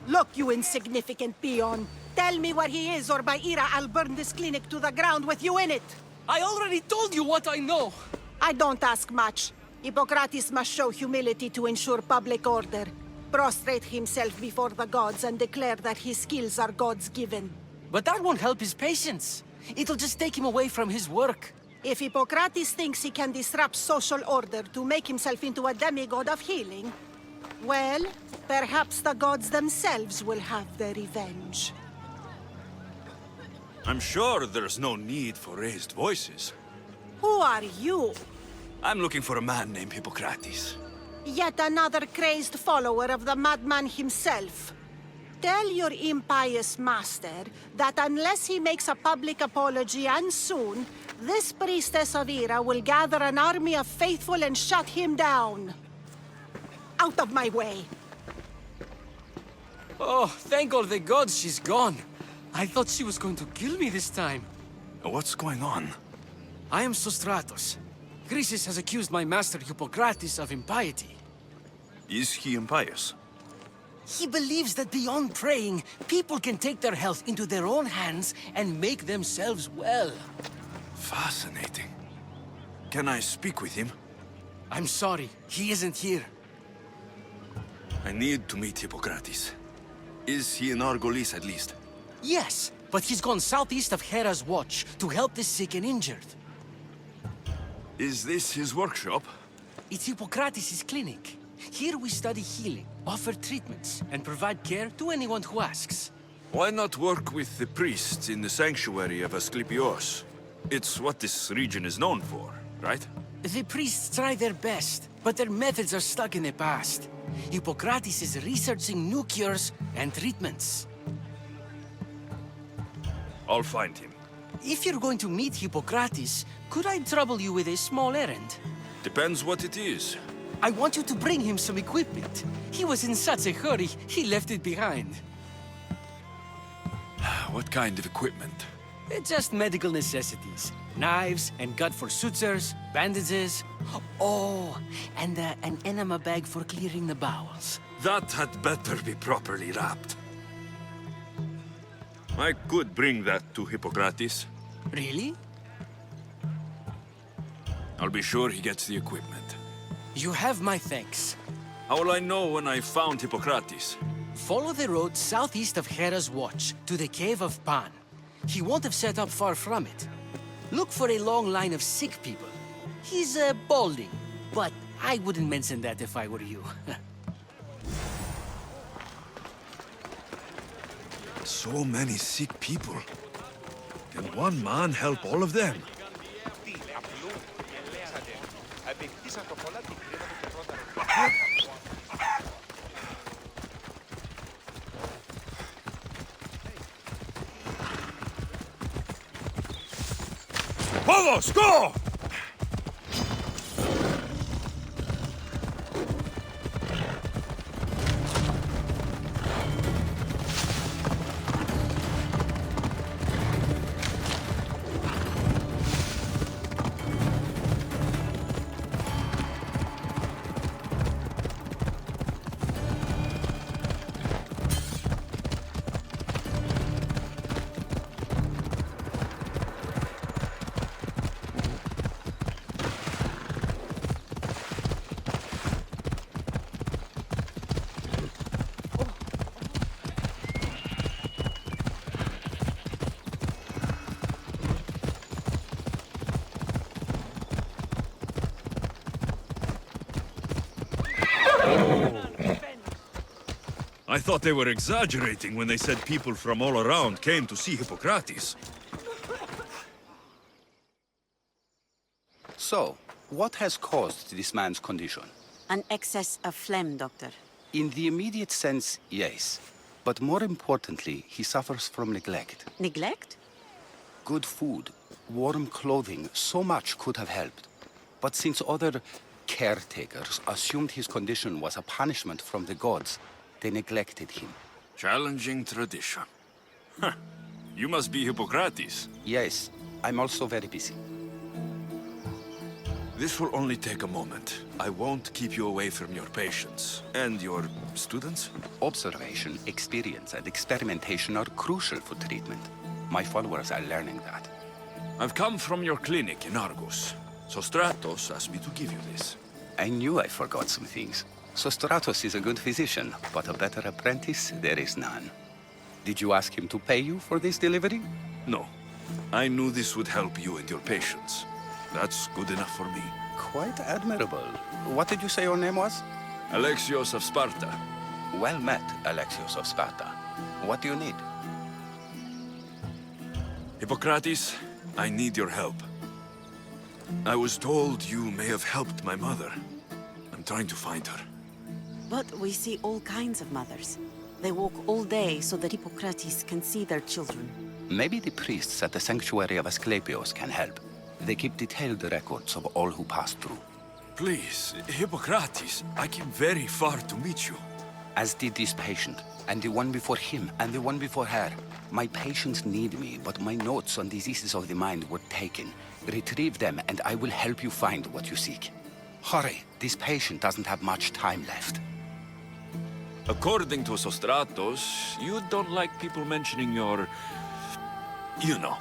Look, you insignificant peon. Tell me where he is, or by Ira, I'll burn this clinic to the ground with you in it. I already told you what I know! I don't ask much. Hippokrates must show humility to ensure public order. Prostrate himself before the gods and declare that his skills are gods given. But that won't help his patients. It'll just take him away from his work. If Hippokrates thinks he can disrupt social order to make himself into a demigod of healing, well, perhaps the gods themselves will have their revenge. I'm sure there's no need for raised voices. Who are you? I'm looking for a man named Hippokrates. Yet another crazed follower of the madman himself. Tell your impious master that unless he makes a public apology, and soon, this priestess of Ira will gather an army of faithful and shut him down. Out of my way! Oh, thank all the gods she's gone. I thought she was going to kill me this time. What's going on? I am Sostratos. Chrysis has accused my master Hippokrates of impiety. Is he impious? He believes that beyond praying, people can take their health into their own hands and make themselves well. Fascinating. Can I speak with him? I'm sorry, he isn't here. I need to meet Hippokrates. Is he in Argos at least? Yes, but he's gone southeast of Hera's watch to help the sick and injured. Is this his workshop? It's Hippokrates' clinic. Here we study healing, offer treatments, and provide care to anyone who asks. Why not work with the priests in the Sanctuary of Asklepios? It's what this region is known for, right? The priests try their best, but their methods are stuck in the past. Hippokrates is researching new cures and treatments. I'll find him. If you're going to meet Hippokrates, could I trouble you with a small errand? Depends what it is. I want you to bring him some equipment. He was in such a hurry, he left it behind. What kind of equipment? Just medical necessities. Knives and gut for sutures, bandages. Oh, and an enema bag for clearing the bowels. That had better be properly wrapped. I could bring that to Hippokrates. Really? I'll be sure he gets the equipment. You have my thanks. How will I know when I found Hippokrates? Follow the road southeast of Hera's watch to the cave of Pan. He won't have set up far from it. Look for a long line of sick people. He's balding, but I wouldn't mention that if I were you. So many sick people. Can one man help all of them? Vamos, go! I thought they were exaggerating when they said people from all around came to see Hippokrates. So, what has caused this man's condition? An excess of phlegm, Doctor. In the immediate sense, yes. But more importantly, he suffers from neglect. Neglect? Good food, warm clothing, so much could have helped. But since other caretakers assumed his condition was a punishment from the gods, they neglected him. Challenging tradition. Huh. You must be Hippokrates. Yes, I'm also very busy. This will only take a moment. I won't keep you away from your patients. And your students? Observation, experience, and experimentation are crucial for treatment. My followers are learning that. I've come from your clinic in Argos. So Stratos asked me to give you this. I knew I forgot some things. So Stratos is a good physician, but a better apprentice there is none. Did you ask him to pay you for this delivery? No. I knew this would help you and your patients. That's good enough for me. Quite admirable. What did you say your name was? Alexios of Sparta. Well met, Alexios of Sparta. What do you need? Hippokrates, I need your help. I was told you may have helped my mother. I'm trying to find her. But we see all kinds of mothers. They walk all day so that Hippokrates can see their children. Maybe the priests at the Sanctuary of Asklepios can help. They keep detailed records of all who pass through. Please, Hippokrates, I came very far to meet you. As did this patient, and the one before him, and the one before her. My patients need me, but my notes on diseases of the mind were taken. Retrieve them, and I will help you find what you seek. Hurry, this patient doesn't have much time left. According to Sostratos, you don't like people mentioning your... you know,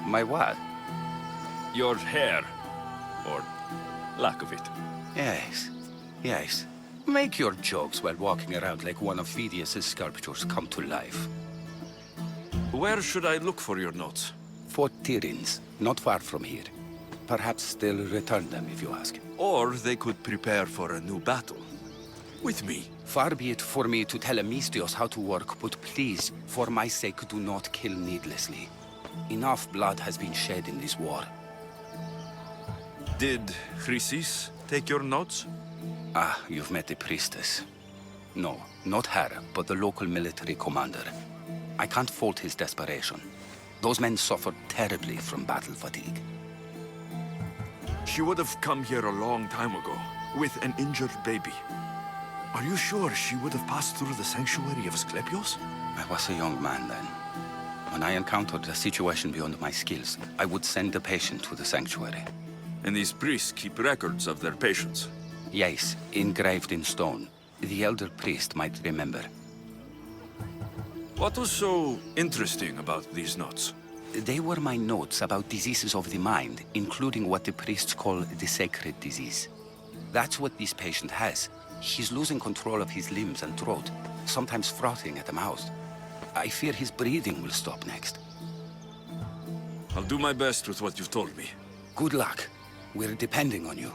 My what? your hair. Or lack of it. Yes, yes. Make your jokes while walking around like one of Phidias' sculptures come to life. Where should I look for your notes? Fort Tyrins, not far from here. Perhaps they'll return them if you ask. Or they could prepare for a new battle. With me. Far be it for me to tell Amistios how to work, but please, for my sake, do not kill needlessly. Enough blood has been shed in this war. Did Chrysis take your notes? Ah, you've met the priestess. No, not her, but the local military commander. I can't fault his desperation. Those men suffered terribly from battle fatigue. She would have come here a long time ago, with an injured baby. Are you sure she would have passed through the Sanctuary of Asklepios? I was a young man then. When I encountered a situation beyond my skills, I would send the patient to the sanctuary. And these priests keep records of their patients. Yes, engraved in stone. The elder priest might remember. What was so interesting about these notes? They were my notes about diseases of the mind, including what the priests call the sacred disease. That's what this patient has. He's losing control of his limbs and throat, sometimes frothing at the mouth. I fear his breathing will stop next. I'll do my best with what you've told me. Good luck. We're depending on you.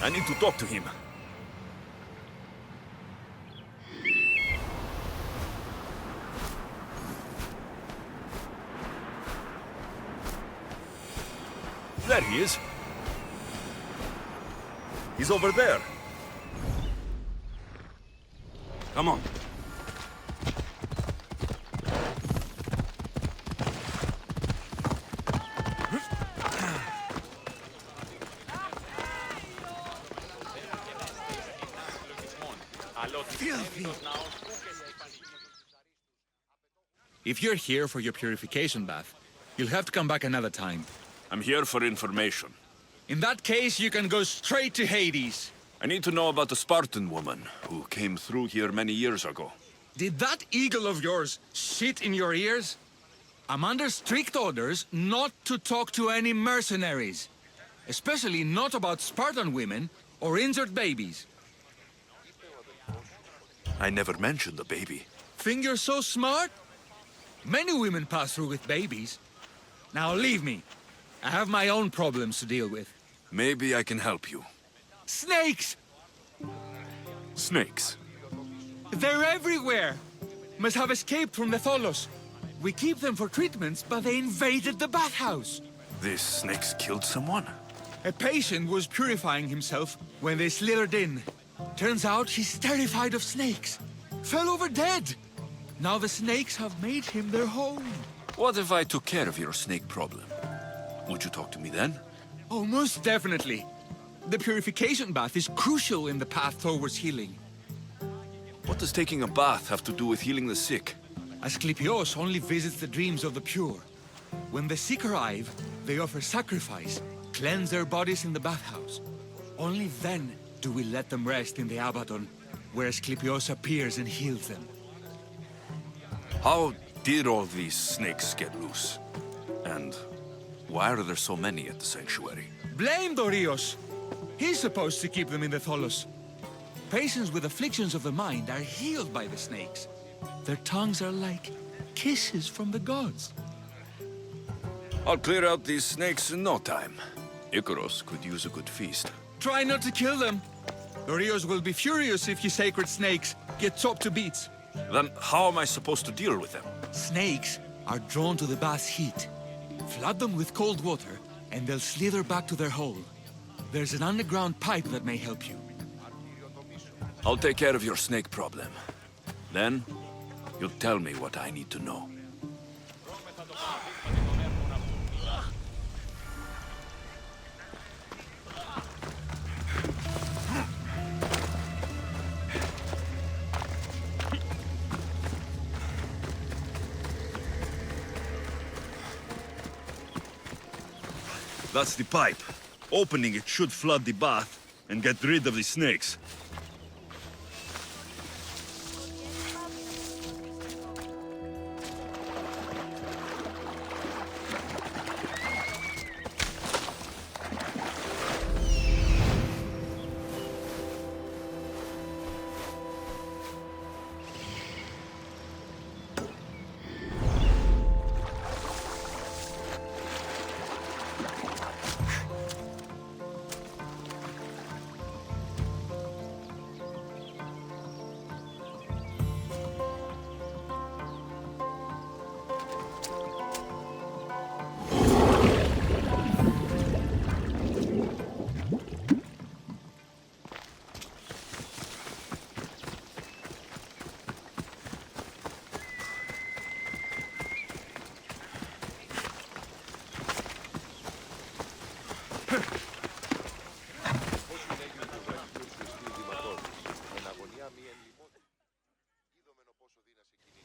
I need to talk to him. There he is. He's over there. Come on. If you're here for your purification bath, you'll have to come back another time. I'm here for information. In that case, you can go straight to Hades. I need to know about the Spartan woman who came through here many years ago. Did that eagle of yours shit in your ears? I'm under strict orders not to talk to any mercenaries. Especially not about Spartan women or injured babies. I never mentioned the baby. Think you're so smart? Many women pass through with babies. Now leave me. I have my own problems to deal with. Maybe I can help you. Snakes! Snakes? They're everywhere! Must have escaped from the Tholos. We keep them for treatments, but they invaded the bathhouse. These snakes killed someone? A patient was purifying himself when they slithered in. Turns out he's terrified of snakes. Fell over dead. Now the snakes have made him their home. What if I took care of your snake problem? Would you talk to me then? Oh, most definitely. The purification bath is crucial in the path towards healing. What does taking a bath have to do with healing the sick? Asklepios only visits the dreams of the pure. When the sick arrive, they offer sacrifice, cleanse their bodies in the bathhouse. Only then do we let them rest in the Abaddon, where Asklepios appears and heals them. How did all these snakes get loose? And why are there so many at the Sanctuary? Blame Dorios! He's supposed to keep them in the Tholos. Patients with afflictions of the mind are healed by the snakes. Their tongues are like kisses from the gods. I'll clear out these snakes in no time. Icaros could use a good feast. Try not to kill them. Dorios will be furious if you sacred snakes get chopped to bits. Then how am I supposed to deal with them? Snakes are drawn to the bath's heat. Flood them with cold water, and they'll slither back to their hole. There's an underground pipe that may help you. I'll take care of your snake problem. Then, you'll tell me what I need to know. That's the pipe. Opening it should flood the bath and get rid of the snakes.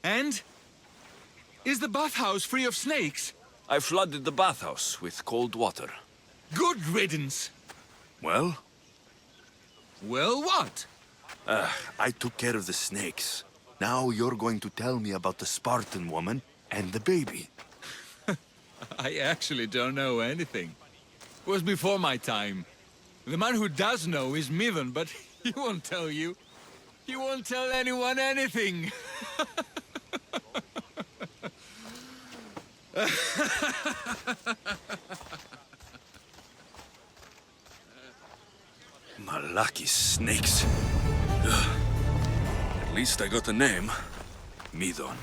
And? Is the bathhouse free of snakes? I flooded the bathhouse with cold water. Good riddance. Well? Well, what? I took care of the snakes. Now you're going to tell me about the Spartan woman and the baby. I actually don't know anything. It was before my time. The man who does know is Myrrine, but he won't tell you. He won't tell anyone anything. Malaki snakes. Ugh. At least I got a name. Midon.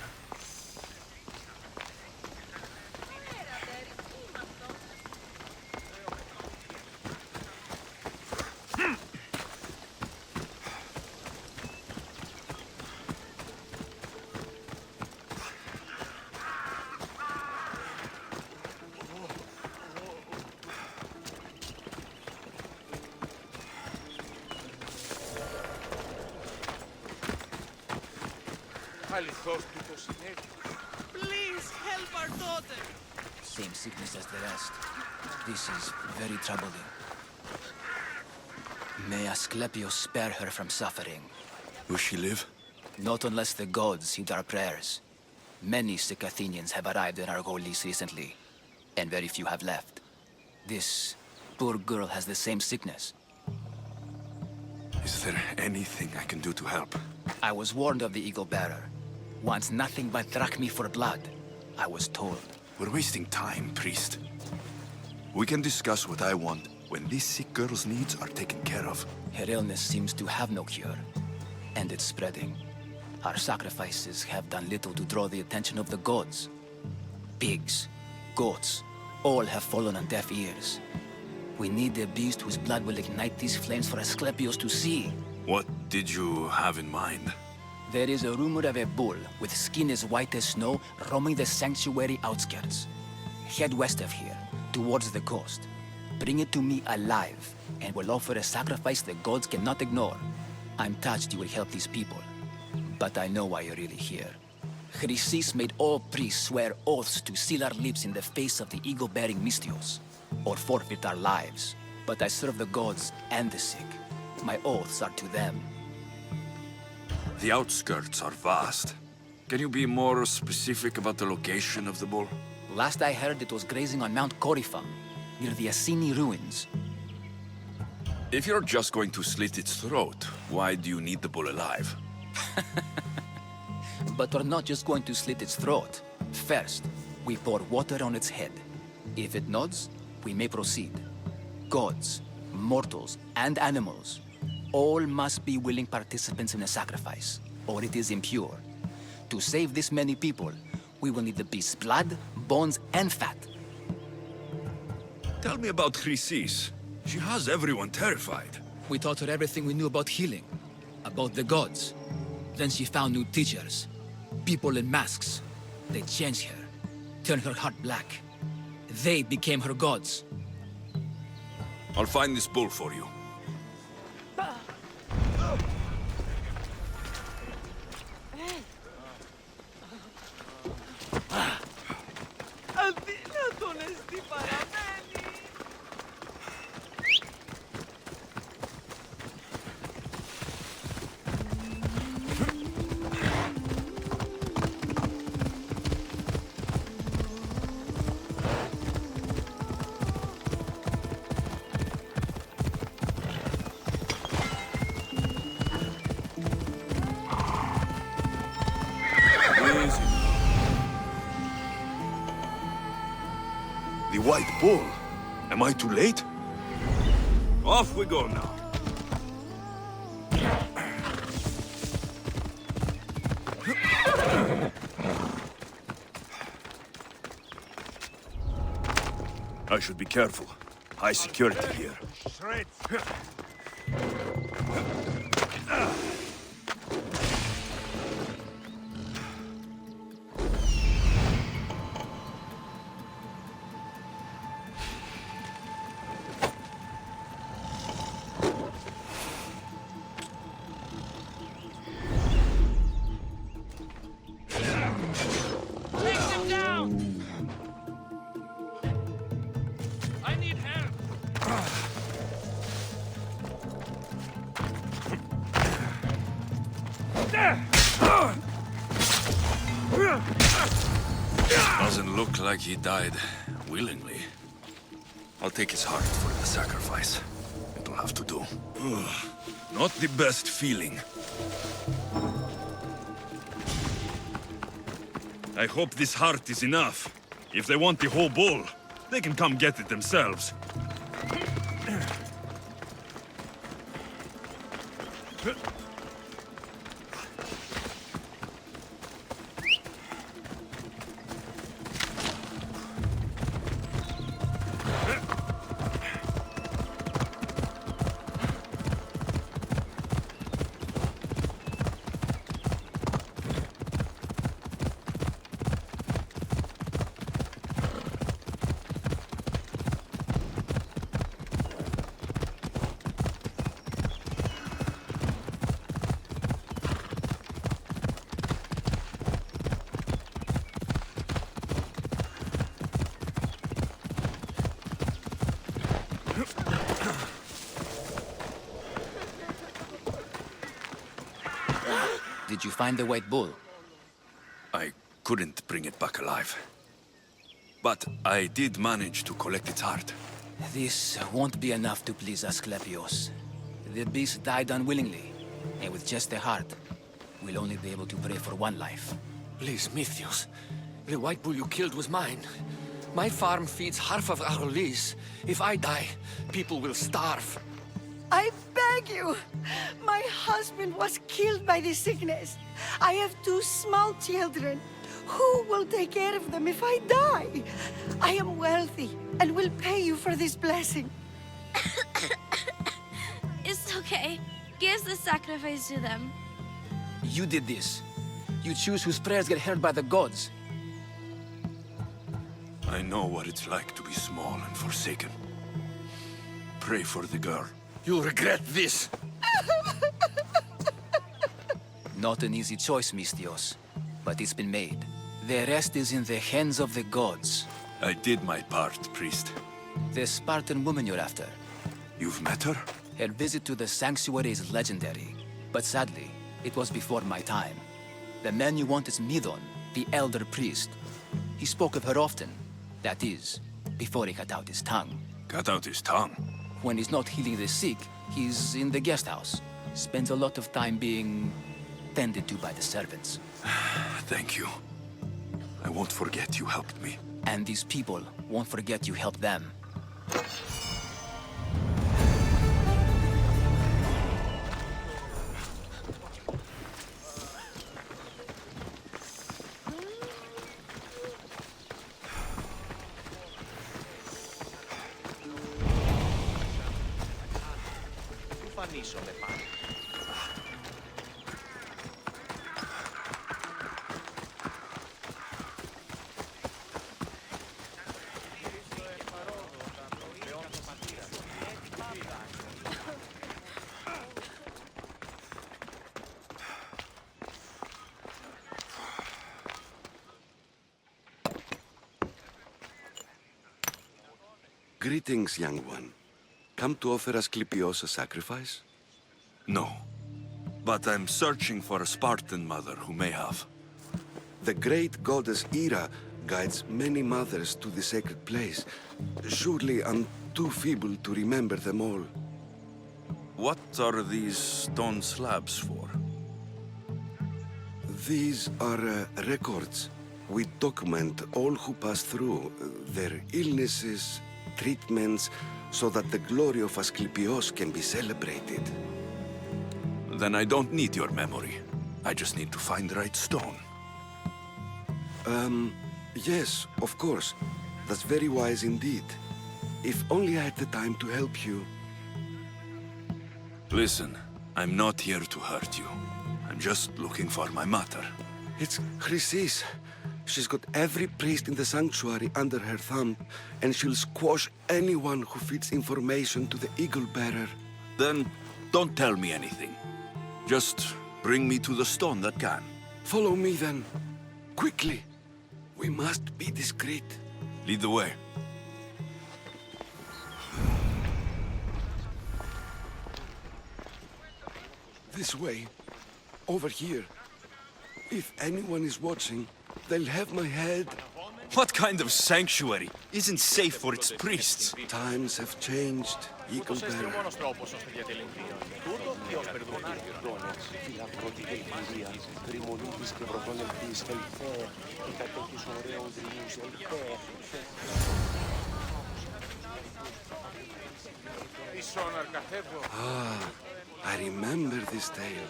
Please help our daughter. Same sickness as the rest. This is very troubling. May Asklepios spare her from suffering. Will she live? Not unless the gods heed our prayers. Many sick Athenians have arrived in Argos recently, and very few have left. This poor girl has the same sickness. Is there anything I can do to help? I was warned of the Eagle Bearer. Wants nothing but drachmi for blood, I was told. We're wasting time, priest. We can discuss what I want when this sick girl's needs are taken care of. Her illness seems to have no cure, and it's spreading. Our sacrifices have done little to draw the attention of the gods. Pigs, goats, all have fallen on deaf ears. We need a beast whose blood will ignite these flames for Asklepios to see. What did you have in mind? There is a rumor of a bull with skin as white as snow roaming the sanctuary outskirts. Head west of here, towards the coast. Bring it to me alive, and we'll offer a sacrifice the gods cannot ignore. I'm touched you will help these people, but I know why you're really here. Chrysis made all priests swear oaths to seal our lips in the face of the eagle-bearing Mystios, or forfeit our lives. But I serve the gods and the sick. My oaths are to them. The outskirts are vast. Can you be more specific about the location of the bull? Last I heard, it was grazing on Mount Coryphon, near the Assini ruins. If you're just going to slit its throat, why do you need the bull alive? But we're not just going to slit its throat. First, we pour water on its head. If it nods, we may proceed. Gods, mortals, and animals, all must be willing participants in a sacrifice, or it is impure. To save this many people, we will need the beast's blood, bones, and fat. Tell me about Chrysis. She has everyone terrified. We taught her everything we knew about healing, about the gods. Then she found new teachers, people in masks. They changed her, turned her heart black. They became her gods. I'll find this bull for you. The white bull. Am I too late? Off we go now. I should be careful. High security here. Doesn't look like he died willingly. I'll take his heart for the sacrifice. It'll have to do. Not the best feeling. I hope this heart is enough. If they want the whole bull, they can come get it themselves. Did you find the white bull? I couldn't bring it back alive. But I did manage to collect its heart. This won't be enough to please Asklepios. The beast died unwillingly, and with just the heart, we'll only be able to pray for one life. Please, Mythios. The white bull you killed was mine. My farm feeds half of Argos. If I die, people will starve. I beg you! My husband was killed by this sickness. I have 2 small children. Who will take care of them if I die? I am wealthy and will pay you for this blessing. It's okay. Give the sacrifice to them. You did this. You choose whose prayers get heard by the gods. I know what it's like to be small and forsaken. Pray for the girl. You'll regret this. Not an easy choice, Mystios, but it's been made. The rest is in the hands of the gods. I did my part, priest. The Spartan woman you're after. You've met her? Her visit to the Sanctuary is legendary, but sadly, it was before my time. The man you want is Myrrine, the elder priest. He spoke of her often. That is, before he cut out his tongue. Cut out his tongue? When he's not healing the sick, he's in the guest house. Spends a lot of time being tended to by the servants. Thank you. I won't forget you helped me. And these people won't forget you helped them. Greetings, young one. Come to offer Asklepios a sacrifice? No. But I'm searching for a Spartan mother who may have. The great goddess Ira guides many mothers to the sacred place. Surely I'm too feeble to remember them all. What are these stone slabs for? These are records. We document all who pass through, their illnesses, treatments, so that the glory of Asklepios can be celebrated. Then I don't need your memory. I just need to find the right stone. Yes, of course. That's very wise indeed. If only I had the time to help you. Listen, I'm not here to hurt you. I'm just looking for my mother. It's Chrysis. She's got every priest in the sanctuary under her thumb, and she'll squash anyone who feeds information to the Eagle Bearer. Then don't tell me anything. Just bring me to the stone that can. Follow me then. Quickly. We must be discreet. Lead the way. This way. Over here. If anyone is watching, they'll have my head. What kind of sanctuary isn't safe for its priests? Times have changed, Eagle Bearer. Ah, I remember this tale.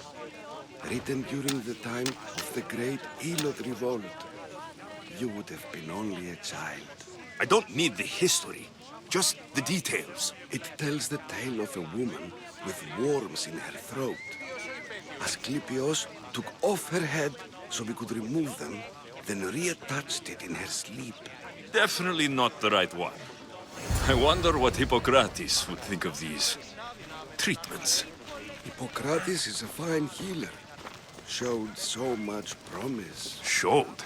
Written during the time of the great Elot revolt. You would have been only a child. I don't need the history, just the details. It tells the tale of a woman with worms in her throat. Asklepios took off her head so we could remove them, then reattached it in her sleep. Definitely not the right one. I wonder what Hippokrates would think of these treatments. Hippokrates is a fine healer. Showed so much promise. Showed?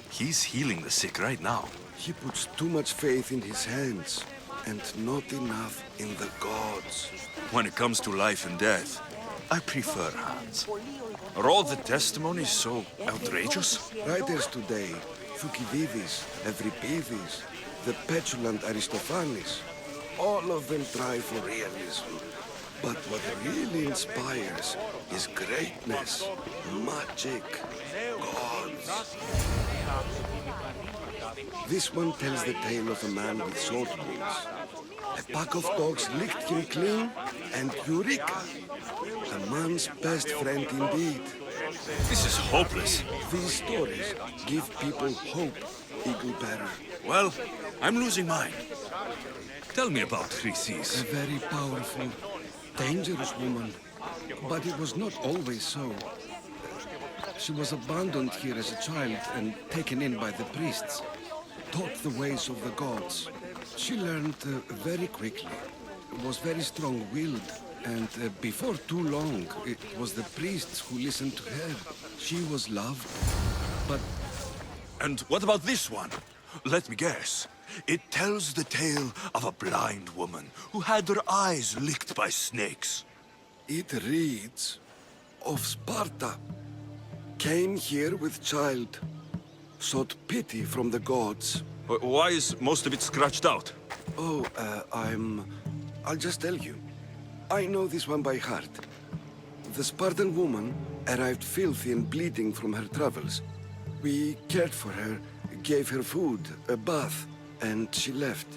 He's healing the sick right now. He puts too much faith in his hands, and not enough in the gods. When it comes to life and death, I prefer hands. Are all the testimonies so outrageous? Writers today, Thucydides, Euripides, the petulant Aristophanes, all of them try for realism. But what really inspires is greatness, magic, gods. This one tells the tale of a man with sword wounds. A pack of dogs licked him clean, and Eureka! A man's best friend indeed. This is hopeless. These stories give people hope, Eagle Bearer. Well, I'm losing mine. Tell me about Chrysis. A very powerful, dangerous woman. But it was not always so. She was abandoned here as a child and taken in by the priests. Taught the ways of the gods. She learned very quickly. Was very strong-willed. And before too long, it was the priests who listened to her. She was loved, but... And what about this one? Let me guess. It tells the tale of a blind woman who had her eyes licked by snakes. It reads of Sparta. Came here with child. Sought pity from the gods. Why is most of it scratched out? Oh, I'll just tell you. I know this one by heart. The Spartan woman arrived filthy and bleeding from her travels. We cared for her, gave her food, a bath, and she left.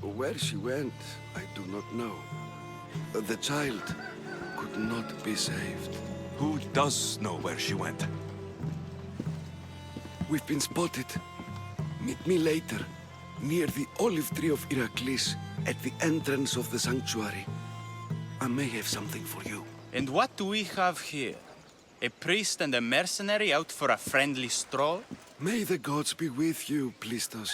Where she went, I do not know. The child could not be saved. Who does know where she went? We've been spotted. Meet me later, near the olive tree of Heracles, at the entrance of the sanctuary. I may have something for you. And what do we have here? A priest and a mercenary out for a friendly stroll? May the gods be with you, Plistos.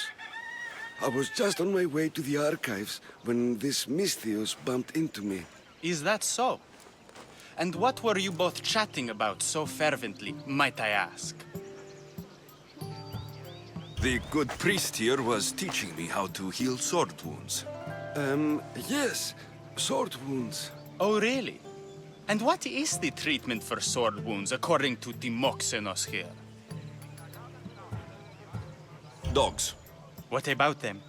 I was just on my way to the archives when this Misthios bumped into me. Is that so? And what were you both chatting about so fervently, might I ask? The good priest here was teaching me how to heal sword wounds. Yes. Sword wounds. Oh, really? And what is the treatment for sword wounds, according to Timoxenos here? Dogs. What about them?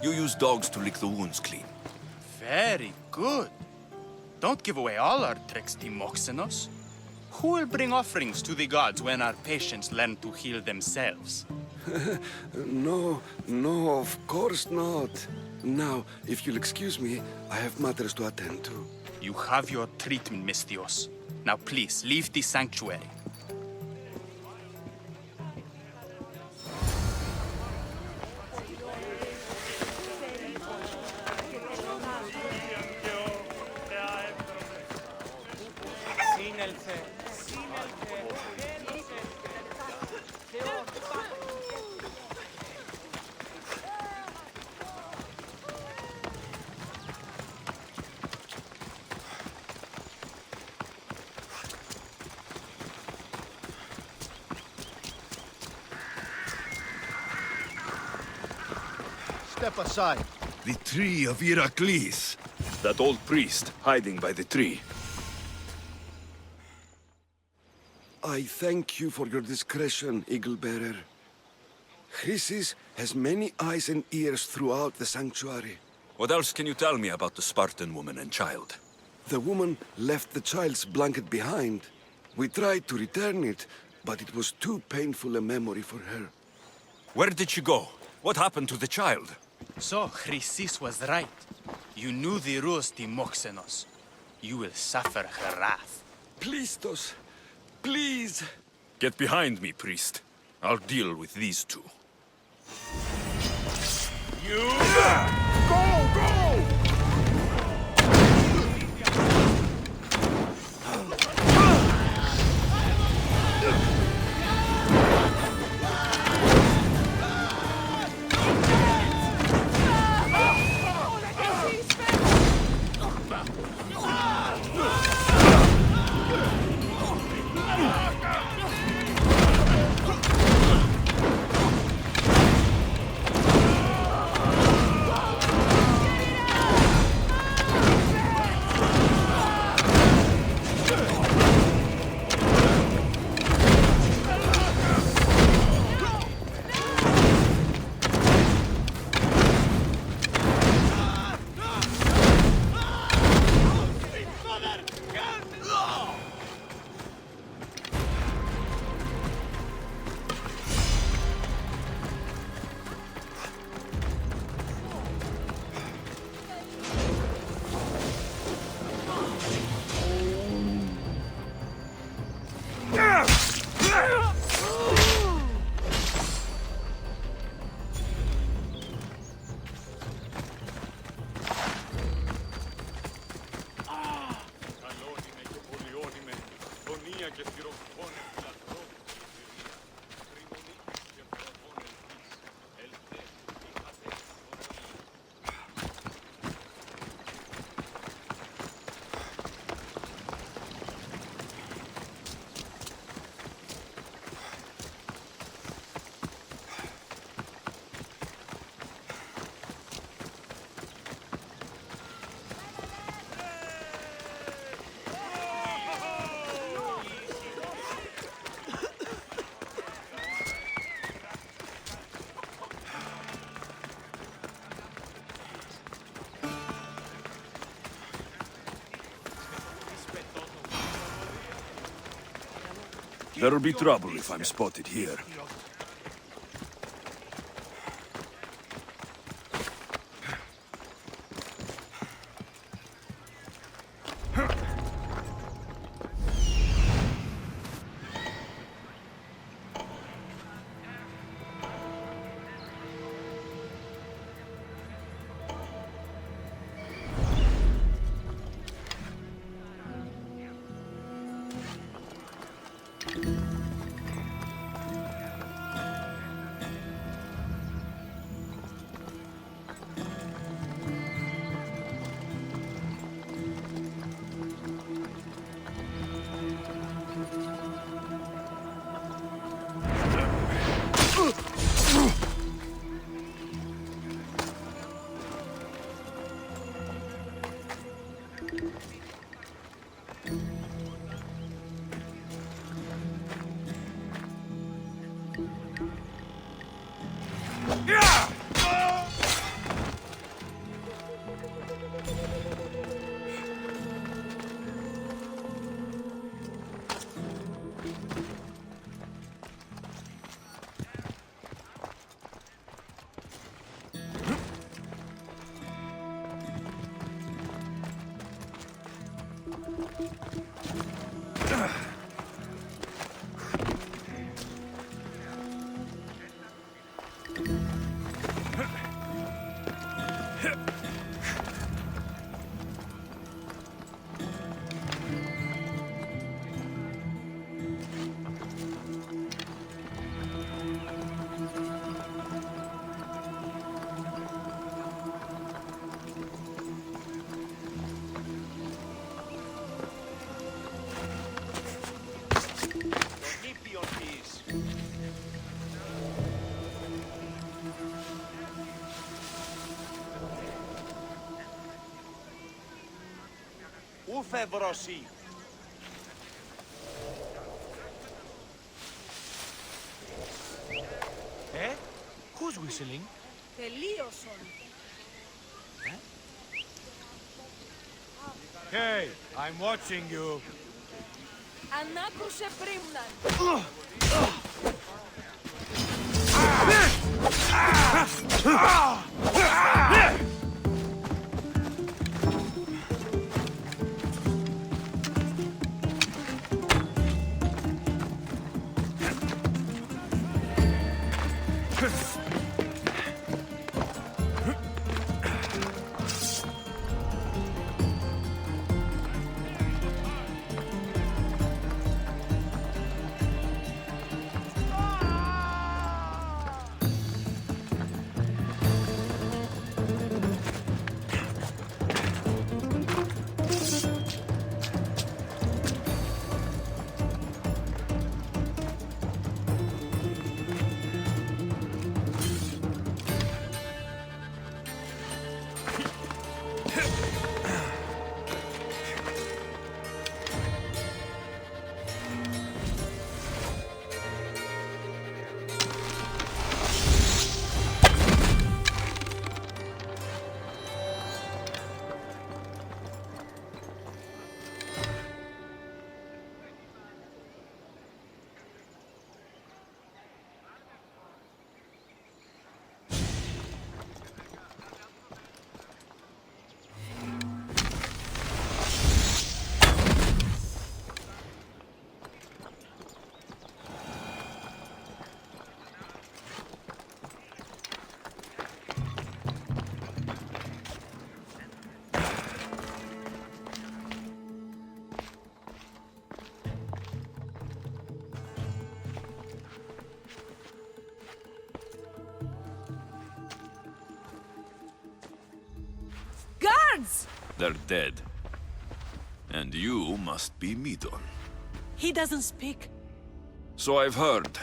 You use dogs to lick the wounds clean. Very good. Don't give away all our tricks, Timoxenos. Who will bring offerings to the gods when our patients learn to heal themselves? No, of course not. Now, if you'll excuse me, I have matters to attend to. You have your treatment, Misthios. Now please, leave the sanctuary. Step aside. The tree of Heracles. That old priest hiding by the tree. I thank you for your discretion, Eagle Bearer. Chrysis has many eyes and ears throughout the sanctuary. What else can you tell me about the Spartan woman and child? The woman left the child's blanket behind. We tried to return it, but it was too painful a memory for her. Where did she go? What happened to the child? So, Chrysis was right. You knew the rules, Timoxenos. You will suffer her wrath. Plistos, please! Get behind me, priest. I'll deal with these two. You... Go! Go! There'll be trouble if I'm spotted here. Ούφε βροσί. Who's whistling? Τελείωσον. Hey, I'm watching you. Ανάκρουσε πρίμναν. They're dead. And you must be Midon. He doesn't speak. So I've heard.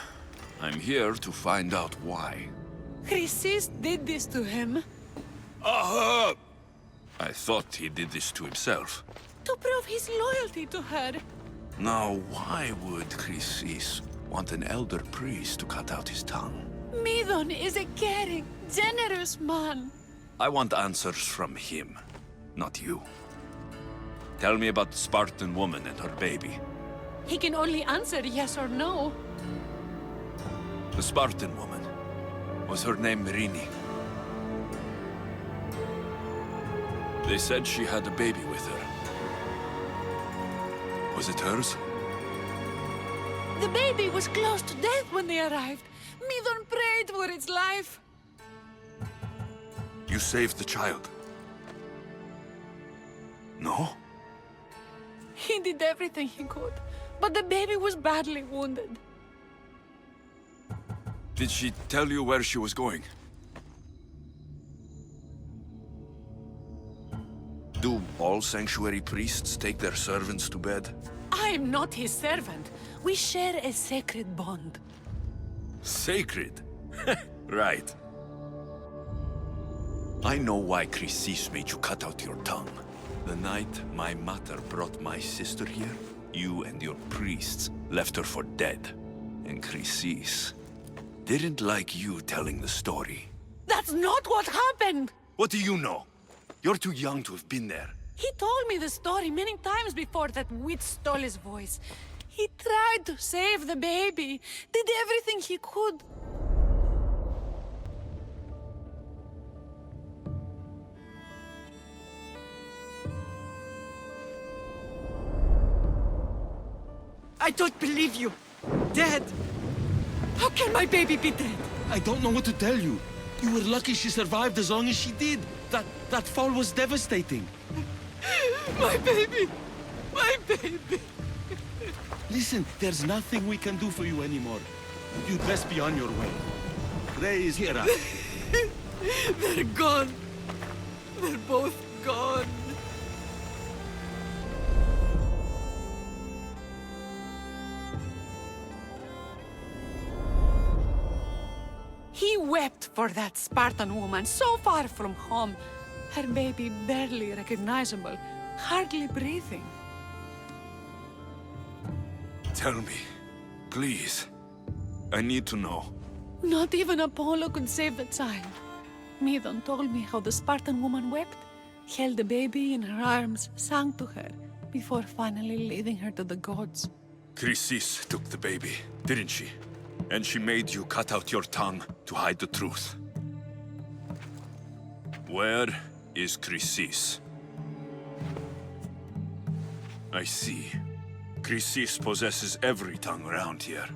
I'm here to find out why. Chrysis did this to him. Aha! I thought he did this to himself. To prove his loyalty to her. Now, why would Chrysis want an elder priest to cut out his tongue? Midon is a caring, generous man. I want answers from him, not you. Tell me about the Spartan woman and her baby. He can only answer yes or no. The Spartan woman. Was her name Myrrine? They said she had a baby with her. Was it hers? The baby was close to death when they arrived. Midon prayed for its life. You saved the child? No? He did everything he could, but the baby was badly wounded. Did she tell you where she was going? Do all Sanctuary priests take their servants to bed? I am not his servant. We share a sacred bond. Sacred? Right. I know why Chrysis made you cut out your tongue. The night my mother brought my sister here, you and your priests left her for dead. And Chrysis didn't like you telling the story. That's not what happened! What do you know? You're too young to have been there. He told me the story many times before that witch stole his voice. He tried to save the baby, did everything he could. I don't believe you. Dead. How can my baby be dead? I don't know what to tell you. You were lucky she survived as long as she did. That fall was devastating. My baby! My baby! Listen, there's nothing we can do for you anymore. You'd best be on your way. Praise Hera. They're gone. They're both gone. He wept for that Spartan woman so far from home. Her baby barely recognizable, hardly breathing. Tell me, please. I need to know. Not even Apollo could save the child. Midon told me how the Spartan woman wept, held the baby in her arms, sang to her, before finally leading her to the gods. Chrysis took the baby, didn't she? And she made you cut out your tongue to hide the truth. Where is Chrysis? I see. Chrysis possesses every tongue around here.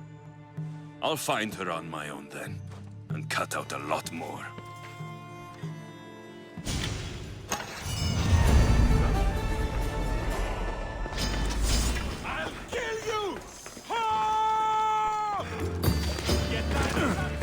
I'll find her on my own then, and cut out a lot more. I'll kill you! Ha! Get that side!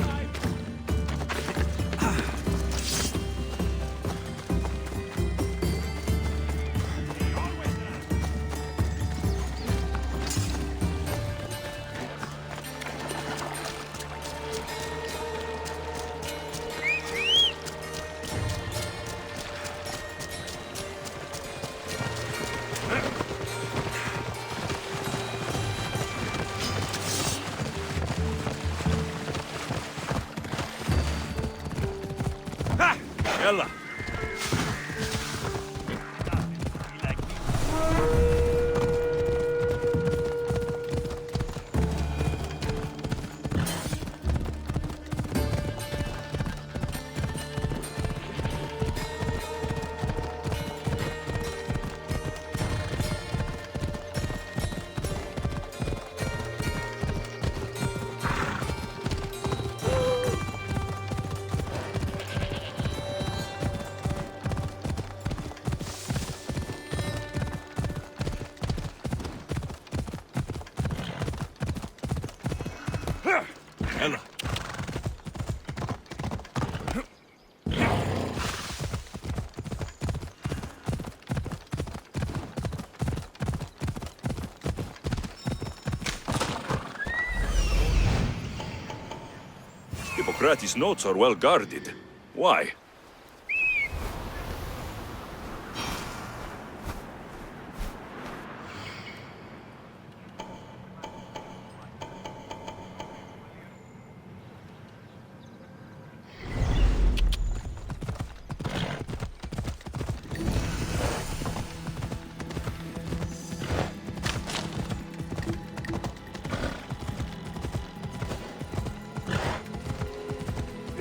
Ella! Ella! Hippokrates' notes are well guarded. Why?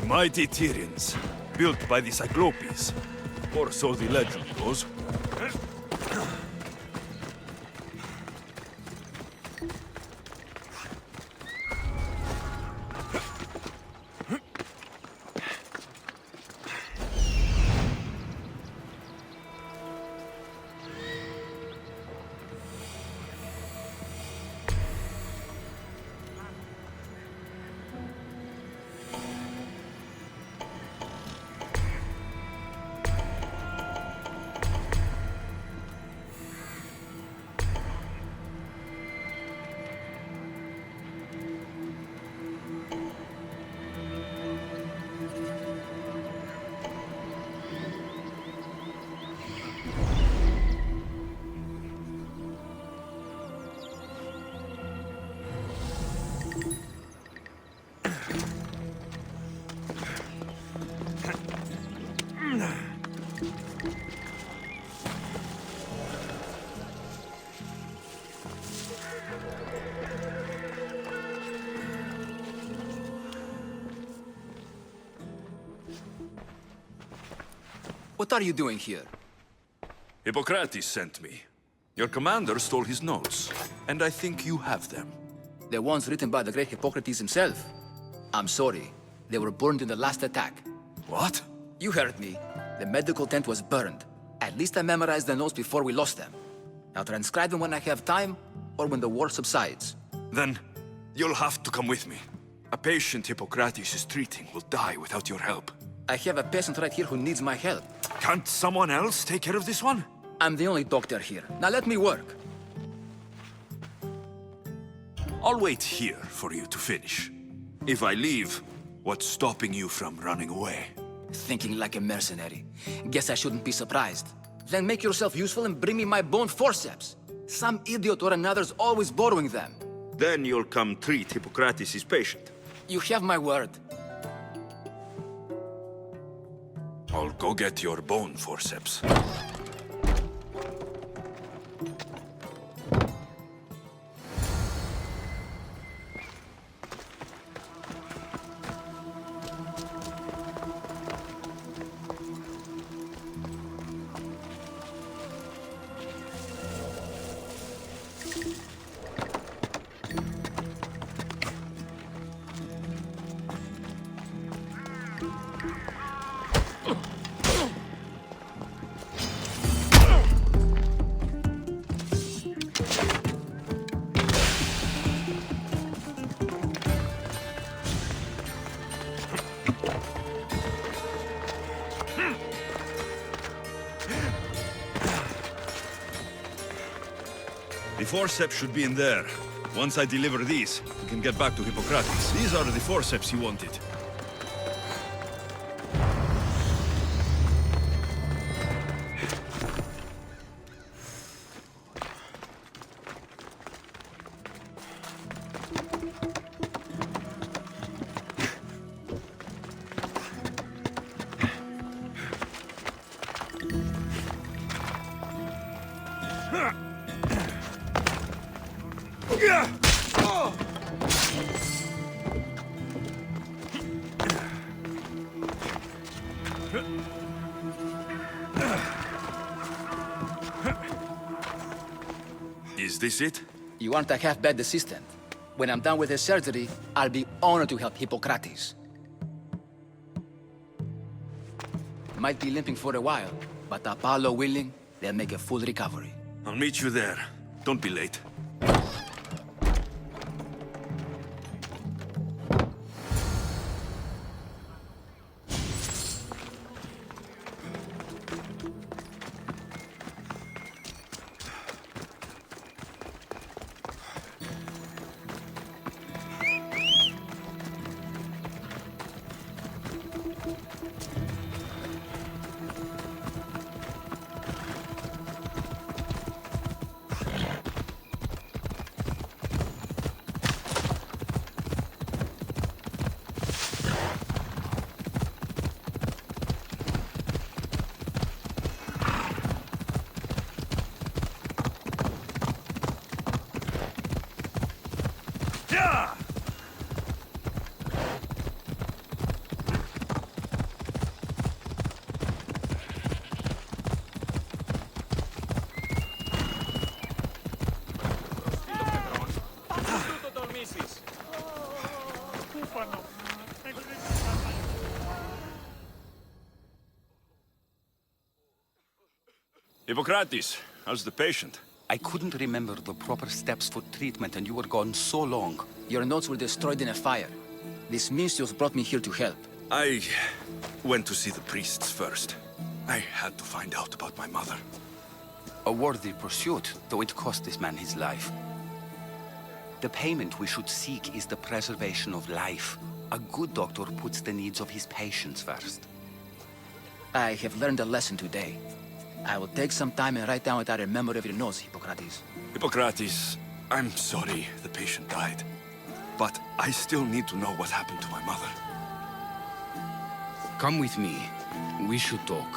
Mighty Tyrians, built by the Cyclopes, or so the legend goes. What are you doing here? Hippokrates sent me. Your commander stole his notes, and I think you have them. The ones written by the great Hippokrates himself. I'm sorry. They were burned in the last attack. What? You heard me. The medical tent was burned. At least I memorized the notes before we lost them. I'll transcribe them when I have time, or when the war subsides. Then, you'll have to come with me. A patient Hippokrates is treating will die without your help. I have a patient right here who needs my help. Can't someone else take care of this one? I'm the only doctor here. Now let me work. I'll wait here for you to finish. If I leave, what's stopping you from running away? Thinking like a mercenary. Guess I shouldn't be surprised. Then make yourself useful and bring me my bone forceps. Some idiot or another's always borrowing them. Then you'll come treat Hippokrates' patient. You have my word. I'll go get your bone forceps. The forceps should be in there. Once I deliver these, we can get back to Hippokrates. These are the forceps he wanted. Is this it? You aren't a half-bad assistant. When I'm done with the surgery, I'll be honored to help Hippokrates. Might be limping for a while, but Apollo willing, they'll make a full recovery. I'll meet you there. Don't be late. Yeah! Hippokrates, how's the patient? I couldn't remember the proper steps for treatment, and you were gone so long. Your notes were destroyed in a fire. This Misios brought me here to help. I went to see the priests first. I had to find out about my mother. A worthy pursuit, though it cost this man his life. The payment we should seek is the preservation of life. A good doctor puts the needs of his patients first. I have learned a lesson today. I will take some time and write down what I remember of your notes, Hippokrates. Hippokrates, I'm sorry the patient died. But I still need to know what happened to my mother. Come with me. We should talk.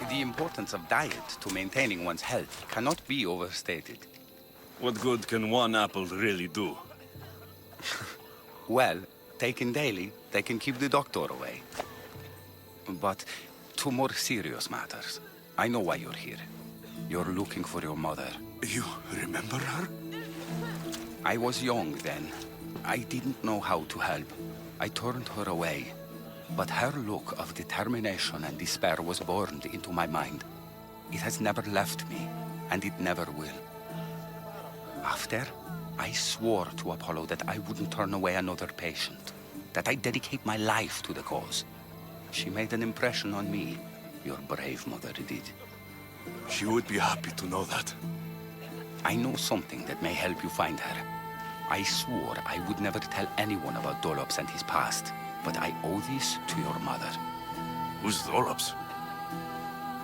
The importance of diet to maintaining one's health cannot be overstated. What good can one apple really do? Well, taken daily, they can keep the doctor away. But to more serious matters, I know why you're here. You're looking for your mother. You remember her? I was young then. I didn't know how to help. I turned her away. But her look of determination and despair was burned into my mind. It has never left me, and it never will. After, I swore to Apollo that I wouldn't turn away another patient, that I'd dedicate my life to the cause. She made an impression on me. Your brave mother did. She would be happy to know that. I know something that may help you find her. I swore I would never tell anyone about Dolops and his past, but I owe this to your mother. Who's Dolops?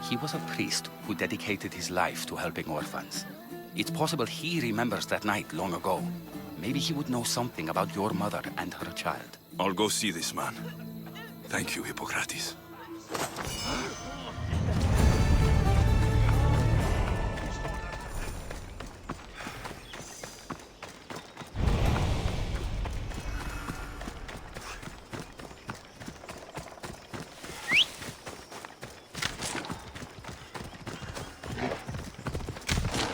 He was a priest who dedicated his life to helping orphans. It's possible he remembers that night long ago. Maybe he would know something about your mother and her child. I'll go see this man. Thank you, Hippokrates.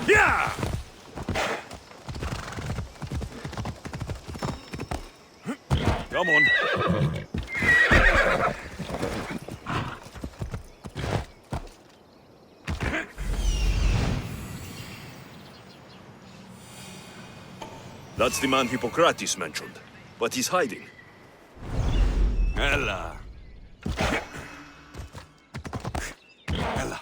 Yeah! Come on. That's the man Hippokrates mentioned, but he's hiding. Ella. Ella.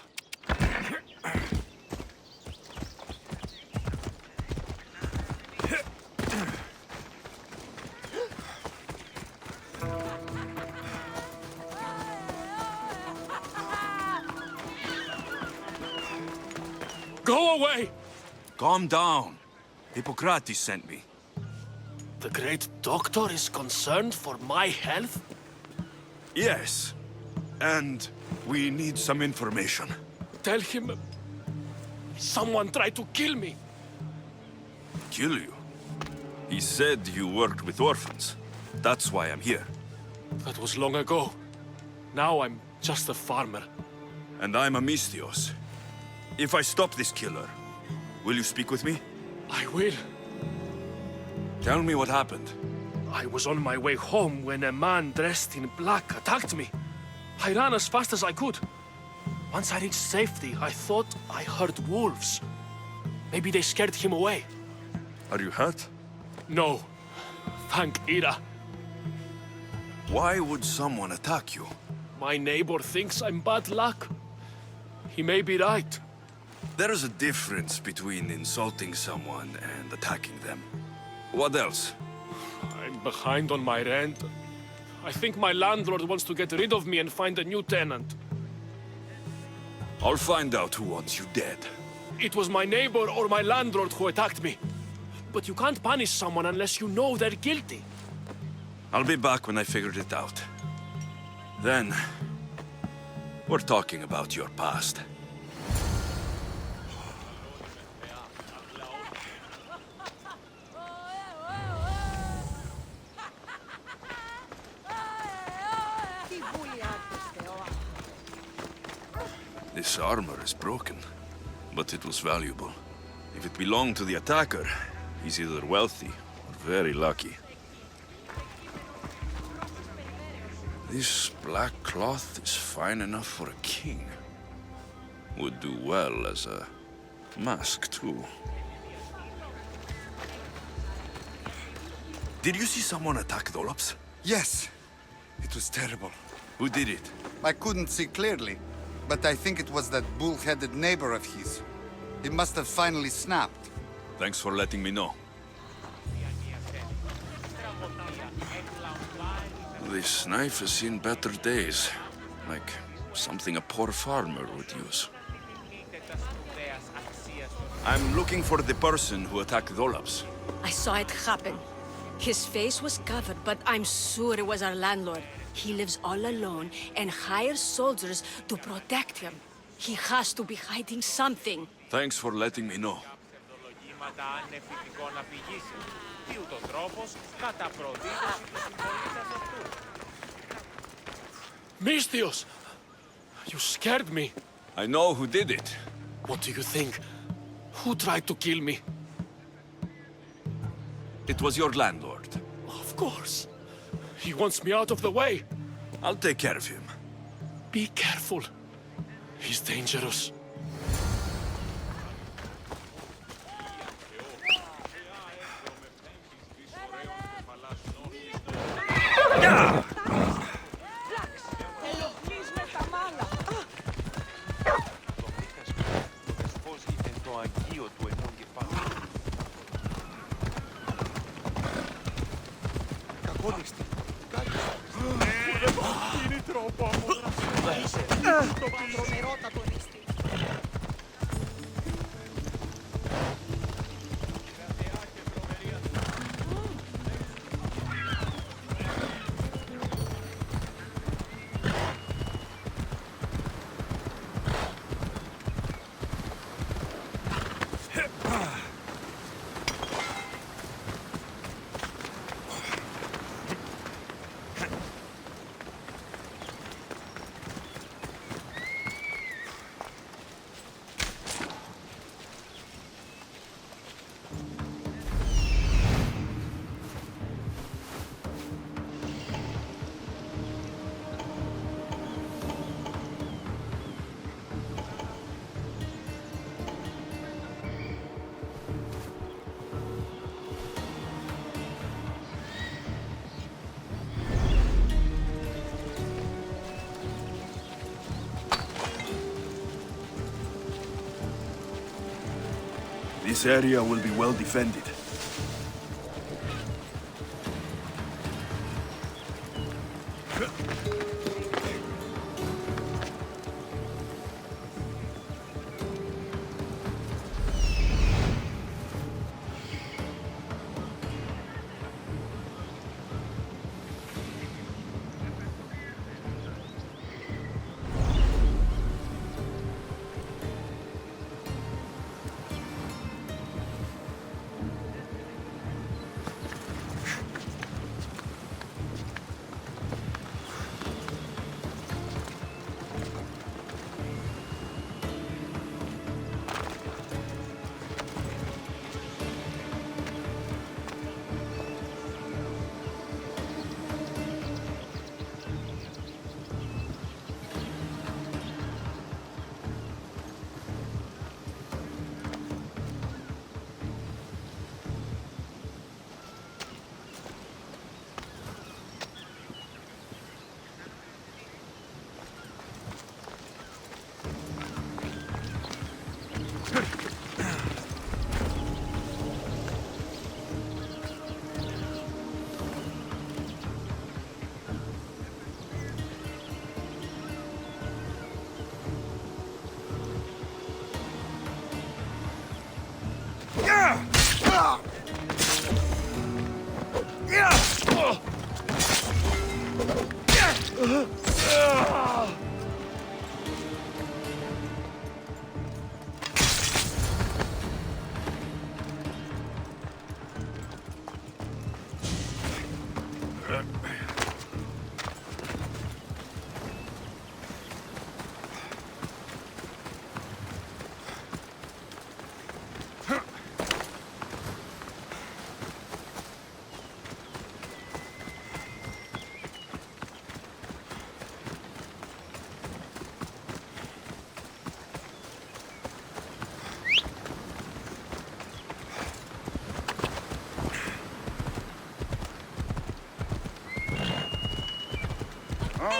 Go away! Calm down. Hippokrates sent me. The great doctor is concerned for my health? Yes. And we need some information. Tell him... someone tried to kill me. Kill you? He said you worked with orphans. That's why I'm here. That was long ago. Now I'm just a farmer. And I'm Amistios. If I stop this killer, will you speak with me? I will. Tell me what happened. I was on my way home when a man dressed in black attacked me. I ran as fast as I could. Once I reached safety, I thought I heard wolves. Maybe they scared him away. Are you hurt? No. Thank Ira. Why would someone attack you? My neighbor thinks I'm bad luck. He may be right. There is a difference between insulting someone and attacking them. What else? I'm behind on my rent. I think my landlord wants to get rid of me and find a new tenant. I'll find out who wants you dead. It was my neighbor or my landlord who attacked me. But you can't punish someone unless you know they're guilty. I'll be back when I figured it out. Then, we're talking about your past. This armor is broken, but it was valuable. If it belonged to the attacker, he's either wealthy or very lucky. This black cloth is fine enough for a king. Would do well as a mask, too. Did you see someone attack Dolops? Yes. It was terrible. Who did it? I couldn't see clearly, but I think it was that bull-headed neighbor of his. He must have finally snapped. Thanks for letting me know. This knife has seen better days. Like something a poor farmer would use. I'm looking for the person who attacked Dolops. I saw it happen. His face was covered, but I'm sure it was our landlord. He lives all alone and hires soldiers to protect him. He has to be hiding something. Thanks for letting me know. Mystios! You scared me. I know who did it. What do you think? Who tried to kill me? It was your landlord. Of course. He wants me out of the way. I'll take care of him. Be careful. He's dangerous. This area will be well defended.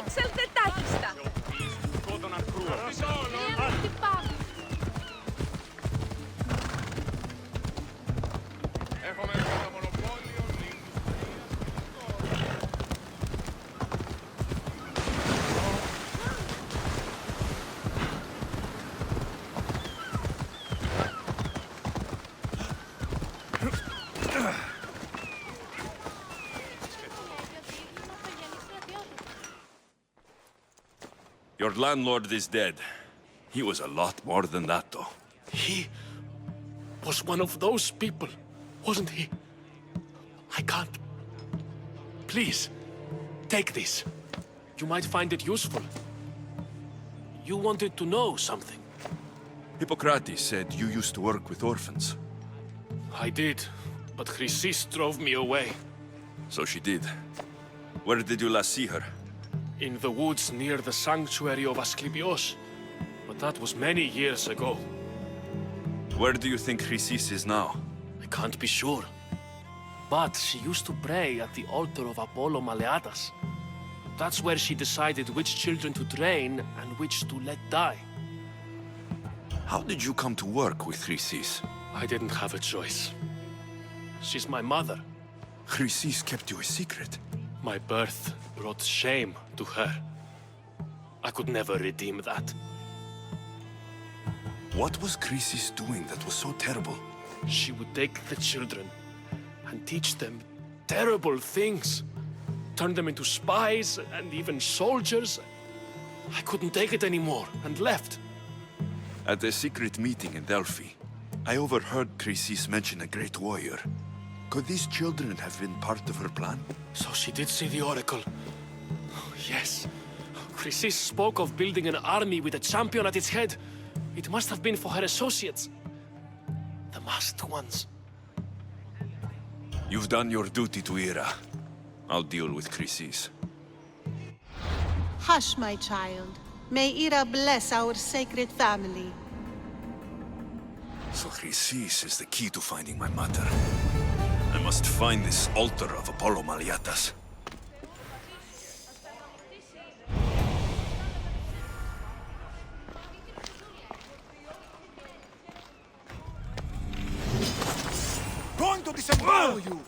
Έξελθε τάχιστα. Your landlord is dead. He was a lot more than that, though. He was one of those people, wasn't he? I can't. Please, take this. You might find it useful. You wanted to know something. Hippokrates said you used to work with orphans. I did, but Chrysis drove me away. So she did. Where did you last see her? In the woods near the Sanctuary of Asklepios. But that was many years ago. Where do you think Chrysis is now? I can't be sure. But she used to pray at the altar of Apollo Maleatas. That's where she decided which children to train and which to let die. How did you come to work with Chrysis? I didn't have a choice. She's my mother. Chrysis kept you a secret. My birth brought shame to her. I could never redeem that. What was Chrysis doing that was so terrible? She would take the children and teach them terrible things. Turn them into spies and even soldiers. I couldn't take it anymore and left. At a secret meeting in Delphi, I overheard Chrysis mention a great warrior. Could these children have been part of her plan? So she did see the oracle. Yes. Chrysis spoke of building an army with a champion at its head. It must have been for her associates. The masked ones. You've done your duty to Ira. I'll deal with Chrysis. Hush, my child. May Ira bless our sacred family. So Chrysis is the key to finding my mother. I must find this altar of Apollo Maleatas. Going to disembowel you!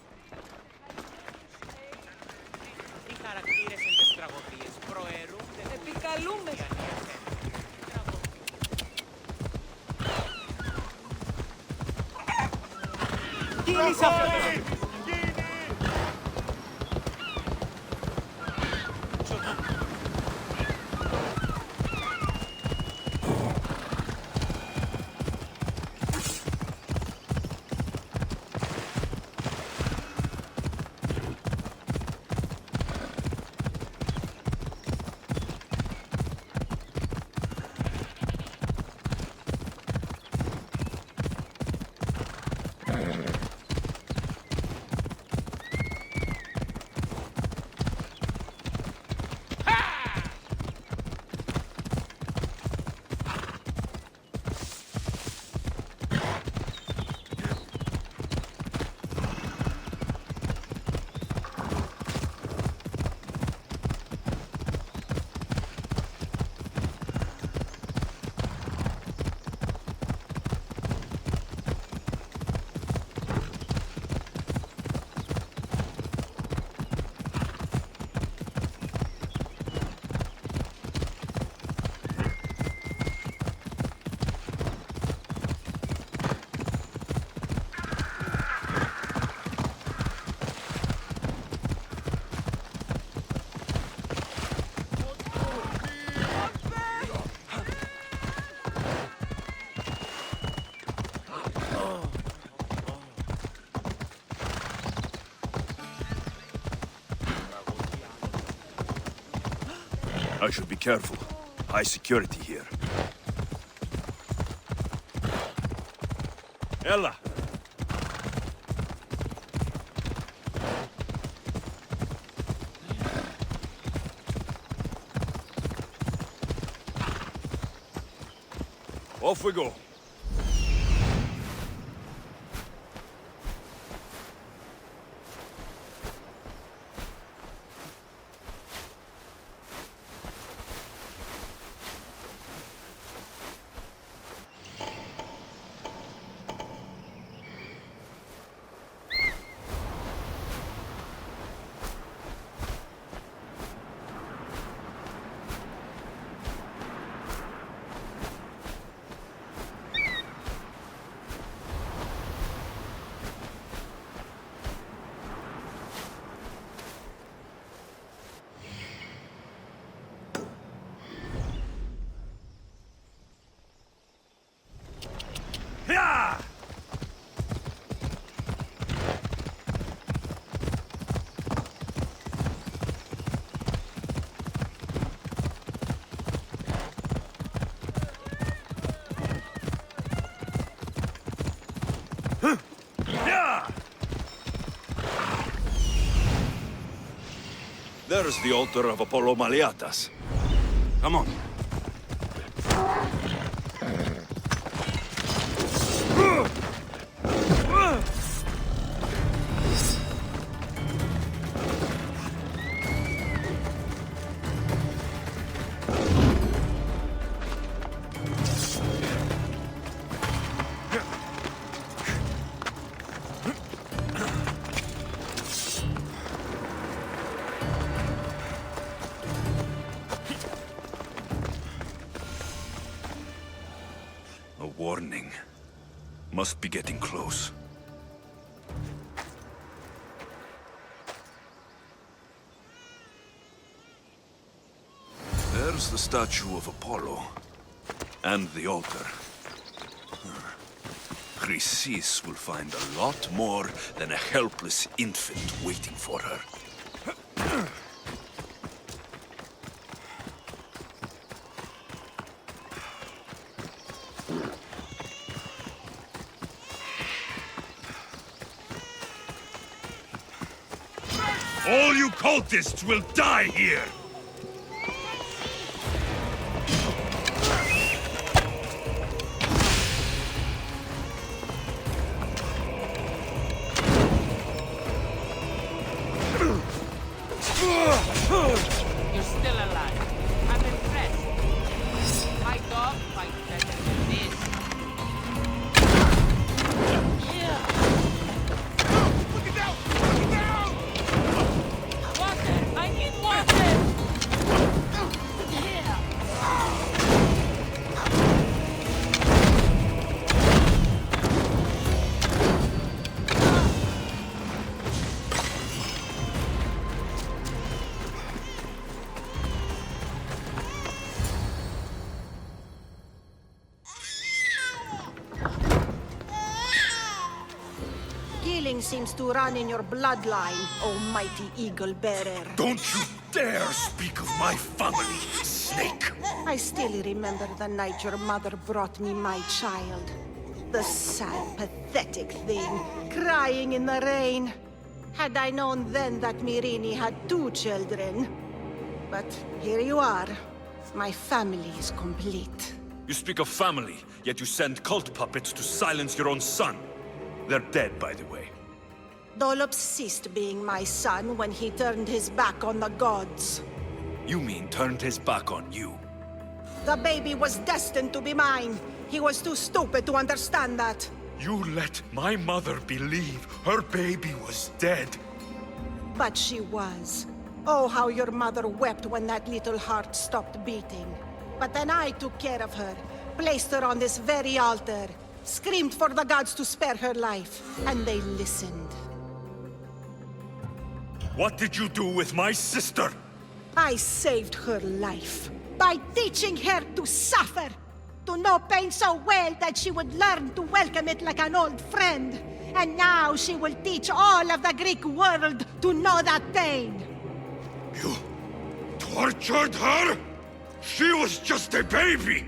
I should be careful. High security here. Ella! Off we go. There's the altar of Apollo Maliatas. Come on. A warning. Must be getting close. There's the statue of Apollo. And the altar. Chrysis will find a lot more than a helpless infant waiting for her. All you cultists will die here! You're still alive. I'm impressed. My dog fights better than this. Look out! Look out! Water! I need water! Killing seems to run in your bloodline, oh mighty eagle bearer. Don't you dare speak of my family, snake! I still remember the night your mother brought me my child. The sad, pathetic thing, crying in the rain. Had I known then that Myrrine had 2 children. But here you are. My family is complete. You speak of family, yet you send cult puppets to silence your own son. They're dead, by the way. Dolops ceased being my son when he turned his back on the gods. You mean turned his back on you? The baby was destined to be mine. He was too stupid to understand that. You let my mother believe her baby was dead. But she was. Oh, how your mother wept when that little heart stopped beating. But then I took care of her, placed her on this very altar, screamed for the gods to spare her life, and they listened. What did you do with my sister? I saved her life by teaching her to suffer, to know pain so well that she would learn to welcome it like an old friend. And now she will teach all of the Greek world to know that pain. You tortured her? She was just a baby!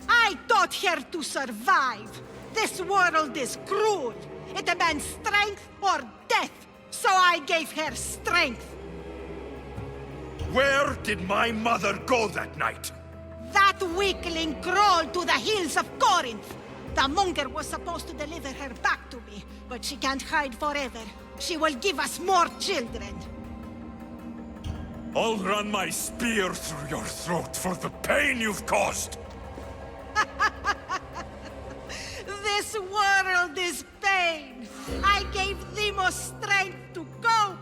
I taught her to survive. This world is cruel. It demands strength or death. So I gave her strength. Where did my mother go that night? That weakling crawled to the hills of Corinth. The monger was supposed to deliver her back to me, but she can't hide forever. She will give us more children. I'll run my spear through your throat for the pain you've caused! This world is pain. I gave Demos strength to cope.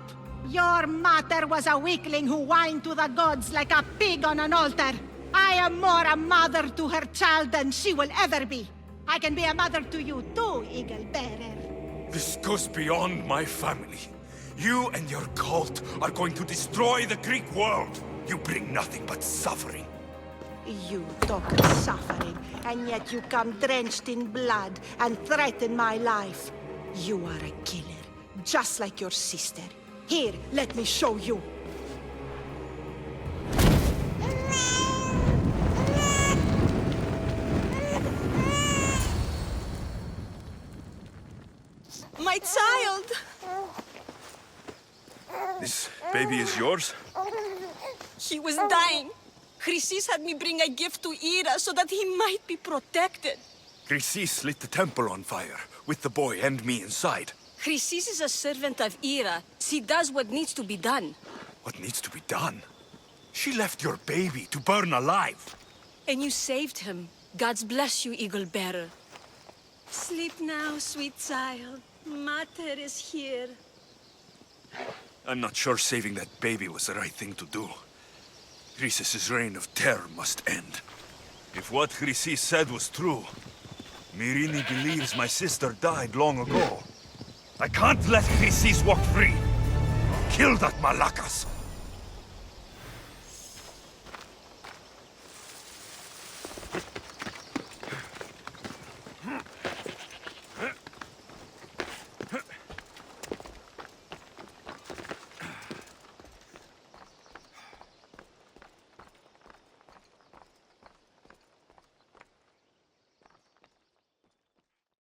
Your mother was a weakling who whined to the gods like a pig on an altar. I am more a mother to her child than she will ever be. I can be a mother to you too, Eagle Bearer. This goes beyond my family. You and your cult are going to destroy the Greek world. You bring nothing but suffering. You talk of suffering, and yet you come drenched in blood and threaten my life. You are a killer, just like your sister. Here, let me show you. My child! This baby is yours? He was dying. Chrysis had me bring a gift to Ira so that he might be protected. Chrysis lit the temple on fire, with the boy and me inside. Chrysis is a servant of Ira. She does what needs to be done. What needs to be done? She left your baby to burn alive. And you saved him. God's bless you, Eagle Bearer. Sleep now, sweet child. Mater is here. I'm not sure saving that baby was the right thing to do. Chrysis' reign of terror must end. If what Chrysis said was true, Myrrine believes my sister died long ago. I can't let Chrysis walk free. Kill that Malakas!